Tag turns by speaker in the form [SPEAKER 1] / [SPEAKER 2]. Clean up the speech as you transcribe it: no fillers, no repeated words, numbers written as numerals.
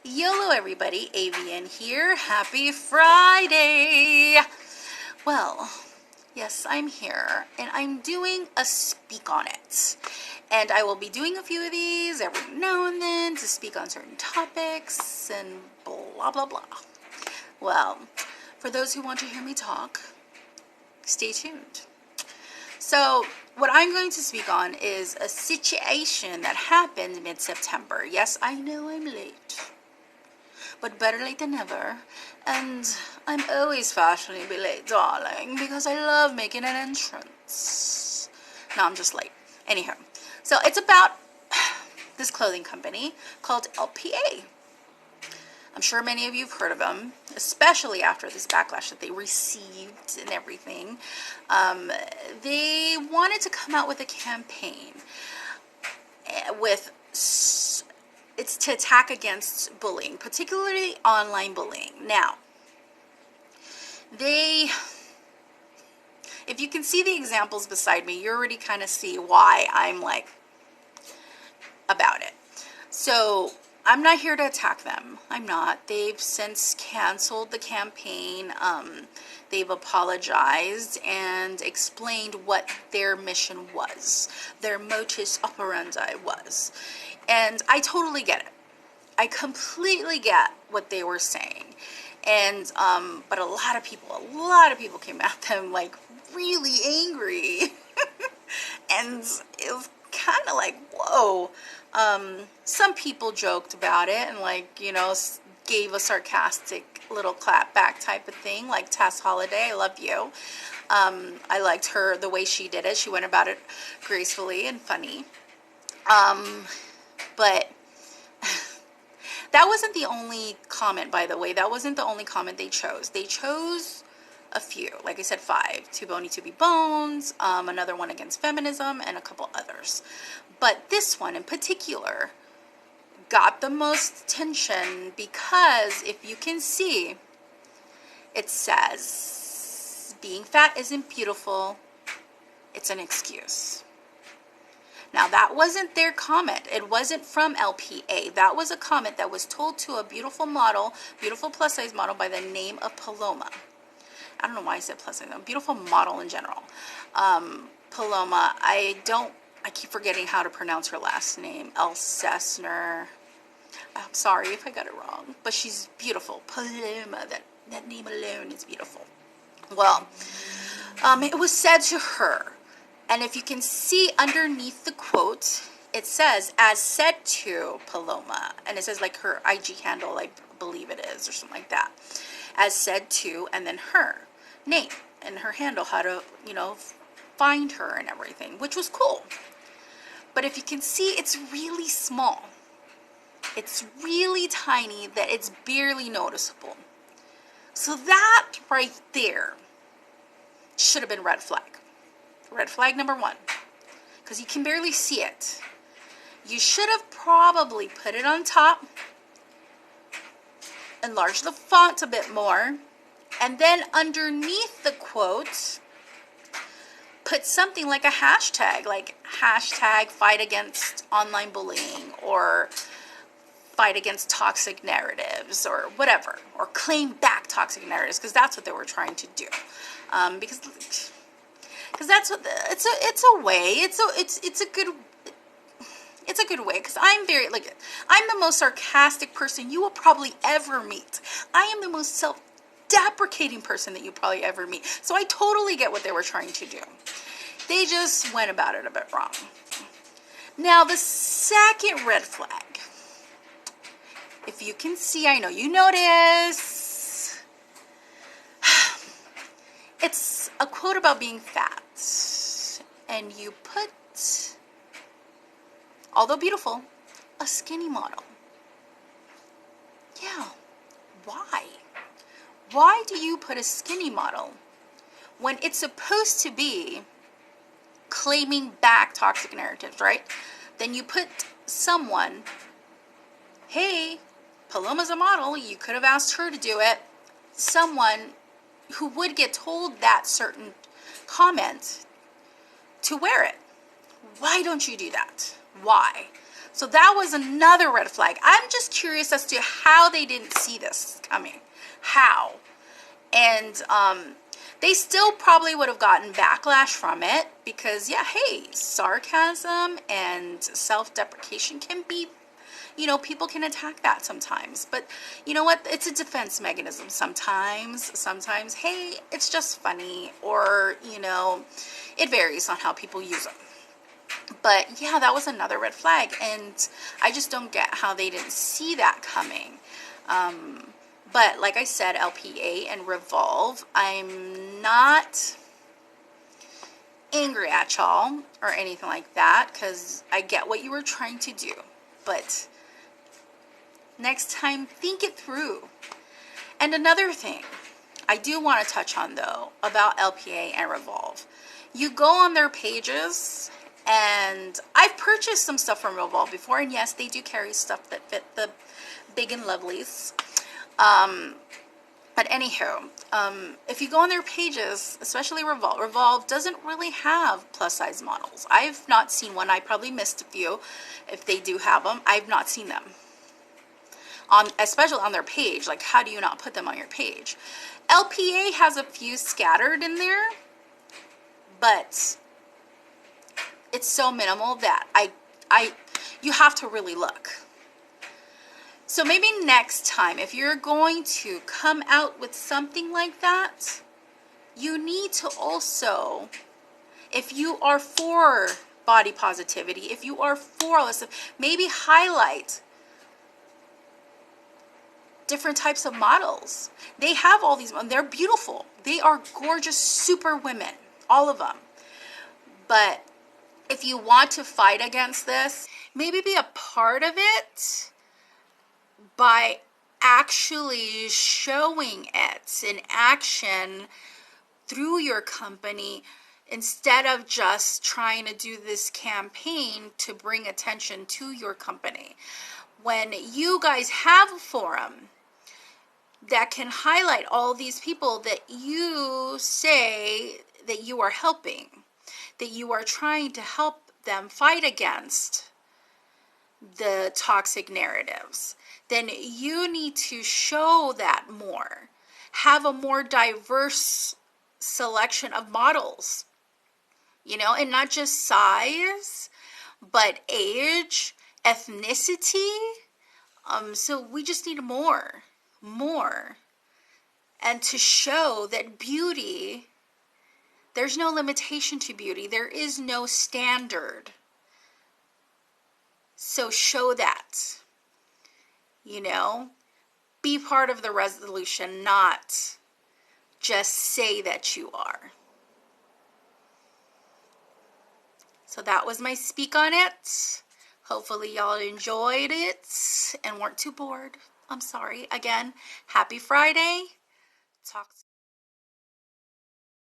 [SPEAKER 1] YOLO everybody, Avian here. Happy Friday! Well, yes, I'm here and I'm doing a speak on it. And I will be doing a few of these every now and then to speak on certain topics and blah blah blah. Well, for those who want to hear me talk, stay tuned. So, what I'm going to speak on is a situation that happened mid-September. Yes, I know I'm late, but better late than never. And I'm always fashionably late, darling, because I love making an entrance. No, I'm just late. Anyhow, so it's about this clothing company called LPA. I'm sure many of you have heard of them, especially after this backlash that they received and everything. They wanted to come out with a campaign with it's to attack against bullying, particularly online bullying. Now, if you can see the examples beside me, you already kind of see why I'm like about it. So I'm not here to attack them. I'm not. They've since canceled the campaign. They've apologized and explained what their mission was, their modus operandi was. And I totally get it. I completely get what they were saying. And, but a lot of people came at them like really angry. And it was kind of like, whoa. Some people joked about it and like, you know, gave a sarcastic little clap back type of thing, like Tess Holiday, I love you. I liked her, the way she did it. She went about it gracefully and funny. But that wasn't the only comment, by the way. That wasn't the only comment they chose. They chose a few. Like I said, 5. Too Bony to Be Bones, another one against feminism, and a couple others. But this one in particular got the most attention because if you can see, it says, being fat isn't beautiful, it's an excuse. Now, that wasn't their comment. It wasn't from LPA. That was a comment that was told to a beautiful model, beautiful plus-size model by the name of Paloma. I don't know why I said plus-size, a beautiful model in general. Paloma, I keep forgetting how to pronounce her last name. Elsesner. I'm sorry if I got it wrong, but she's beautiful. Paloma, that name alone is beautiful. Well, it was said to her. And if you can see underneath the quote, it says, as said to Paloma. And it says like her IG handle, I believe it is, or something like that. As said to, and then her name and her handle, how to, you know, find her and everything, which was cool. But if you can see, it's really small. It's really tiny that it's barely noticeable. So that right there should have been red flag. Red flag number 1, because you can barely see it. You should have probably put it on top, enlarged the font a bit more, and then underneath the quote, put something like a hashtag, like hashtag fight against online bullying, or fight against toxic narratives, or whatever, or claim back toxic narratives, because that's what they were trying to do. Because that's what it's a way. It's a good way. Because I'm the most sarcastic person you will probably ever meet. I am the most self-deprecating person that you probably ever meet. So I totally get what they were trying to do. They just went about it a bit wrong. Now the second red flag, if you can see, I know you notice, it's a quote about being fat. And you put, although beautiful, a skinny model. Yeah, why? Why do you put a skinny model when it's supposed to be claiming back toxic narratives, right? Then you put someone, hey, Paloma's a model, you could have asked her to do it. Someone who would get told that certain comment to wear it. Why don't you do that? Why? So that was another red flag. I'm just curious as to how they didn't see this coming. How? And they still probably would have gotten backlash from it because, yeah, hey, sarcasm and self-deprecation can be, you know, people can attack that sometimes. But you know what? It's a defense mechanism sometimes. Sometimes, hey, it's just funny, or, you know, it varies on how people use them. But yeah, that was another red flag, and I just don't get how they didn't see that coming. But like I said, LPA and Revolve, I'm not angry at y'all or anything like that, because I get what you were trying to do. But next time, think it through. And another thing I do want to touch on, though, about LPA and Revolve. You go on their pages, and I've purchased some stuff from Revolve before, and yes, they do carry stuff that fit the big and lovelies. But anywho, if you go on their pages, especially Revolve doesn't really have plus size models. I've not seen one. I probably missed a few. If they do have them, I've not seen them. Especially on their page. Like, how do you not put them on your page? LPA has a few scattered in there, but it's so minimal that you have to really look. So maybe next time, if you're going to come out with something like that, you need to also, if you are for body positivity, if you are for all this stuff, maybe highlight different types of models. They have all these, they're beautiful. They are gorgeous, super women, all of them. But if you want to fight against this, maybe be a part of it by actually showing it in action through your company, instead of just trying to do this campaign to bring attention to your company. When you guys have a forum that can highlight all these people that you say that you are helping, that you are trying to help them fight against the toxic narratives, then you need to show that more. Have a more diverse selection of models, you know, and not just size, but age, ethnicity. So we just need more. And to show that beauty, there's no limitation to beauty. There is no standard. So show that, you know, be part of the resolution, not just say that you are. So that was my speak on it. Hopefully y'all enjoyed it and weren't too bored. I'm sorry. Again, happy Friday. Talk